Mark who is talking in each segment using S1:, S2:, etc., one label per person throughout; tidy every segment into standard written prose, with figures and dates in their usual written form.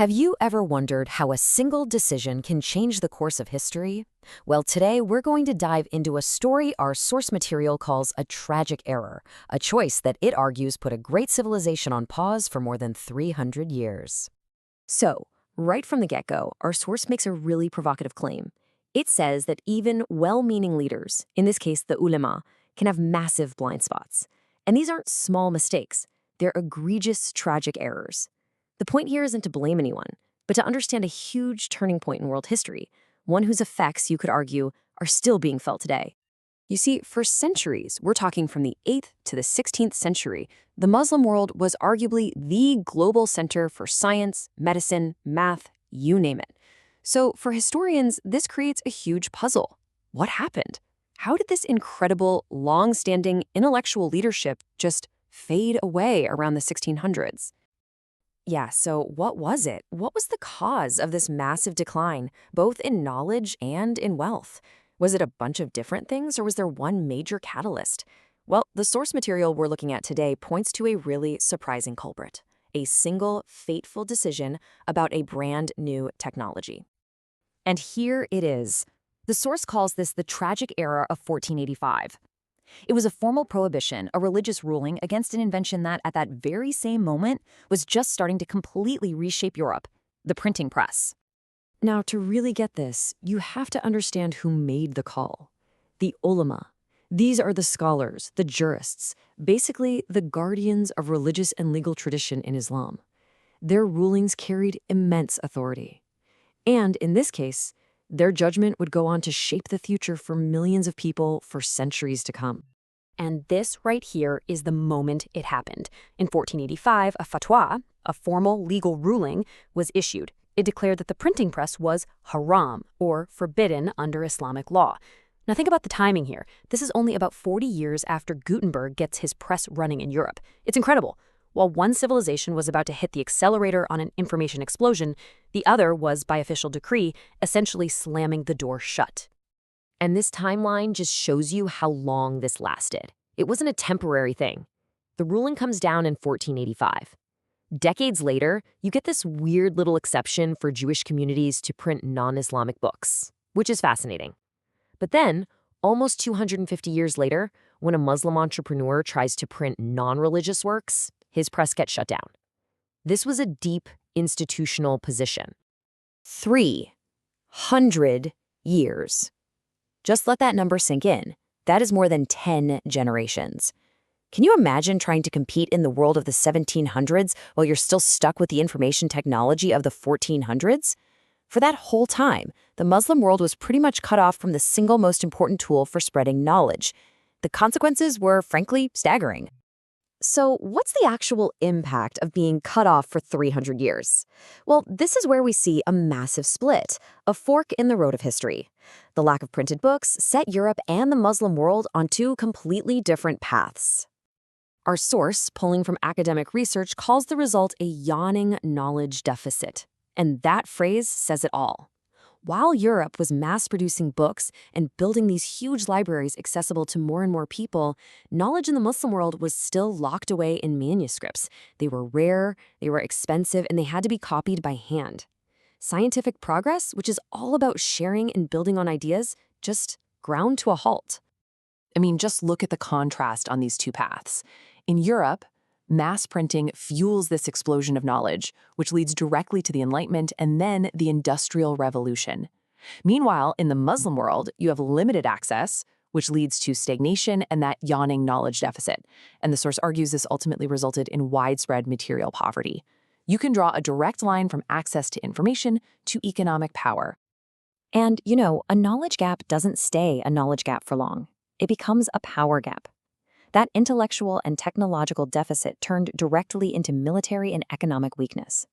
S1: Have you ever wondered how a single decision can change the course of history? Well, today we're going to dive into a story our source material calls a tragic error, a choice that it argues put a great civilization on pause for more than 300 years. So, right from the get-go, our source makes a really provocative claim. It says that even well-meaning leaders, in this case the ulama, can have massive blind spots. And these aren't small mistakes, they're egregious, tragic errors. The point here isn't to blame anyone, but to understand a huge turning point in world history, one whose effects, you could argue, are still being felt today. You see, for centuries, we're talking from the 8th to the 16th century, the Muslim world was arguably the global center for science, medicine, math, you name it. So for historians, this creates a huge puzzle. What happened? How did this incredible, long-standing intellectual leadership just fade away around the 1600s? Yeah, so what was it? What was the cause of this massive decline, both in knowledge and in wealth? Was it a bunch of different things, or was there one major catalyst? Well, the source material we're looking at today points to a really surprising culprit, a single fateful decision about a brand new technology. And here it is. The source calls this the tragic error of 1485. It was a formal prohibition, a religious ruling against an invention that, at that very same moment, was just starting to completely reshape Europe, the printing press. Now, to really get this, you have to understand who made the call. The ulama. These are the scholars, the jurists, basically the guardians of religious and legal tradition in Islam. Their rulings carried immense authority. And, in this case, their judgment would go on to shape the future for millions of people for centuries to come. And this right here is the moment it happened. In 1485, a fatwa, a formal legal ruling, was issued. It declared that the printing press was haram, or forbidden under Islamic law. Now think about the timing here. This is only about 40 years after Gutenberg gets his press running in Europe. It's incredible. While one civilization was about to hit the accelerator on an information explosion, the other was, by official decree, essentially slamming the door shut. And this timeline just shows you how long this lasted. It wasn't a temporary thing. The ruling comes down in 1485. Decades later, you get this weird little exception for Jewish communities to print non-Islamic books, which is fascinating. But then, almost 250 years later, when a Muslim entrepreneur tries to print non-religious works, his press gets shut down. This was a deep institutional position. 300 years. Just let that number sink in. That is more than 10 generations. Can you imagine trying to compete in the world of the 1700s while you're still stuck with the information technology of the 1400s? For that whole time, the Muslim world was pretty much cut off from the single most important tool for spreading knowledge. The consequences were, frankly, staggering. So what's the actual impact of being cut off for 300 years? Well, this is where we see a massive split, a fork in the road of history. The lack of printed books set Europe and the Muslim world on two completely different paths. Our source, pulling from academic research, calls the result a yawning knowledge deficit. And that phrase says it all. While Europe was mass-producing books and building these huge libraries accessible to more and more people, knowledge in the Muslim world was still locked away in manuscripts. They were rare, they were expensive, and they had to be copied by hand. Scientific progress, which is all about sharing and building on ideas, just ground to a halt.
S2: Just look at the contrast on these two paths. In Europe, mass printing fuels this explosion of knowledge, which leads directly to the Enlightenment and then the Industrial Revolution. Meanwhile, in the Muslim world, you have limited access, which leads to stagnation and that yawning knowledge deficit. And the source argues this ultimately resulted in widespread material poverty. You can draw a direct line from access to information to economic power.
S1: And, a knowledge gap doesn't stay a knowledge gap for long. It becomes a power gap. That intellectual and technological deficit turned directly into military and economic weakness.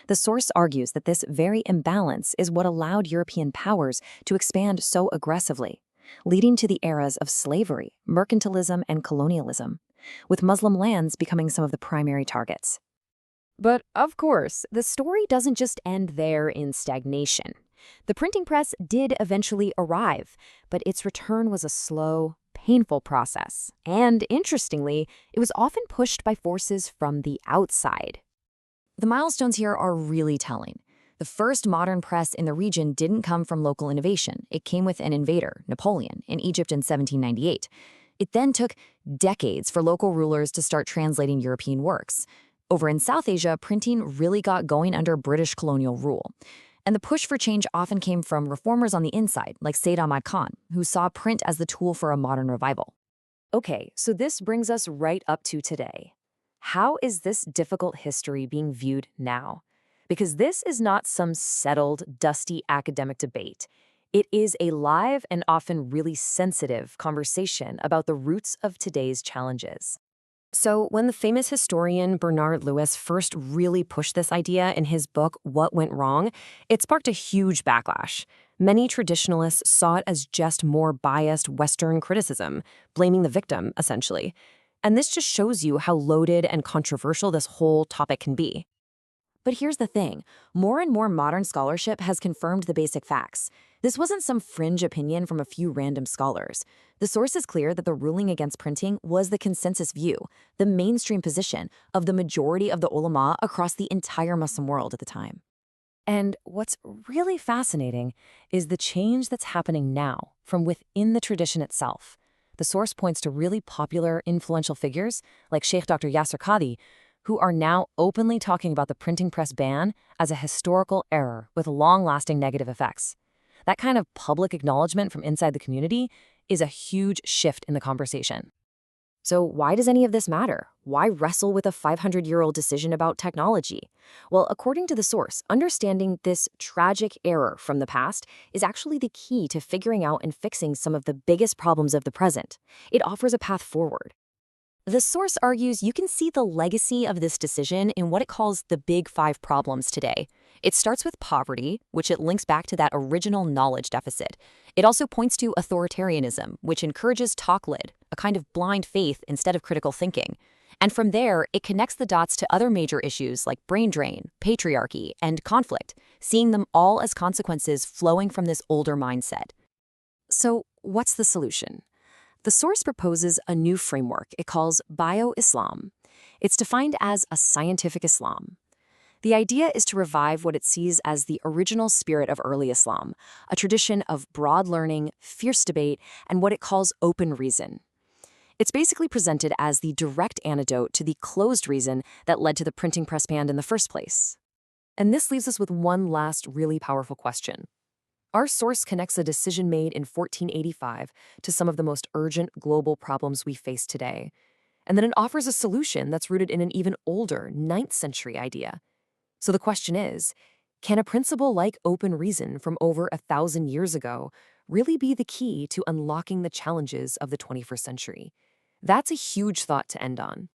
S1: The source argues that this very imbalance is what allowed European powers to expand so aggressively, leading to the eras of slavery, mercantilism, and colonialism, with Muslim lands becoming some of the primary targets. But, of course, the story doesn't just end there in stagnation. The printing press did eventually arrive, but its return was a slow, painful process. And interestingly, it was often pushed by forces from the outside. The milestones here are really telling. The first modern press in the region didn't come from local innovation. It came with an invader, Napoleon, in Egypt in 1798. It then took decades for local rulers to start translating European works. Over in South Asia, printing really got going under British colonial rule. And the push for change often came from reformers on the inside, like Sayyid Ahmad Khan, who saw print as the tool for a modern revival. Okay, so this brings us right up to today. How is this difficult history being viewed now? Because this is not some settled, dusty academic debate. It is a live and often really sensitive conversation about the roots of today's challenges. So, when the famous historian Bernard Lewis first really pushed this idea in his book, What Went Wrong, it sparked a huge backlash. Many traditionalists saw it as just more biased Western criticism, blaming the victim, essentially. And this just shows you how loaded and controversial this whole topic can be. But here's the thing, more and more modern scholarship has confirmed the basic facts. This wasn't some fringe opinion from a few random scholars. The source is clear that the ruling against printing was the consensus view, the mainstream position of the majority of the ulama across the entire Muslim world at the time. And what's really fascinating is the change that's happening now from within the tradition itself. The source points to really popular, influential figures like Sheikh Dr. Yasser Qadhi, who are now openly talking about the printing press ban as a historical error with long-lasting negative effects. That kind of public acknowledgement from inside the community is a huge shift in the conversation. So why does any of this matter? Why wrestle with a 500-year-old decision about technology? Well, according to the source, understanding this tragic error from the past is actually the key to figuring out and fixing some of the biggest problems of the present. It offers a path forward. The source argues you can see the legacy of this decision in what it calls the big 5 problems today. It starts with poverty, which it links back to that original knowledge deficit. It also points to authoritarianism, which encourages taqlid, a kind of blind faith instead of critical thinking. And from there, it connects the dots to other major issues like brain drain, patriarchy, and conflict, seeing them all as consequences flowing from this older mindset. So, what's the solution? The source proposes a new framework it calls BioIslam. It's defined as a scientific Islam. The idea is to revive what it sees as the original spirit of early Islam, a tradition of broad learning, fierce debate, and what it calls open reason. It's basically presented as the direct antidote to the closed reason that led to the printing press ban in the first place. And this leaves us with one last really powerful question. Our source connects a decision made in 1485 to some of the most urgent global problems we face today. And then it offers a solution that's rooted in an even older 9th century idea. So the question is, can a principle like open reason from over 1,000 years ago really be the key to unlocking the challenges of the 21st century? That's a huge thought to end on.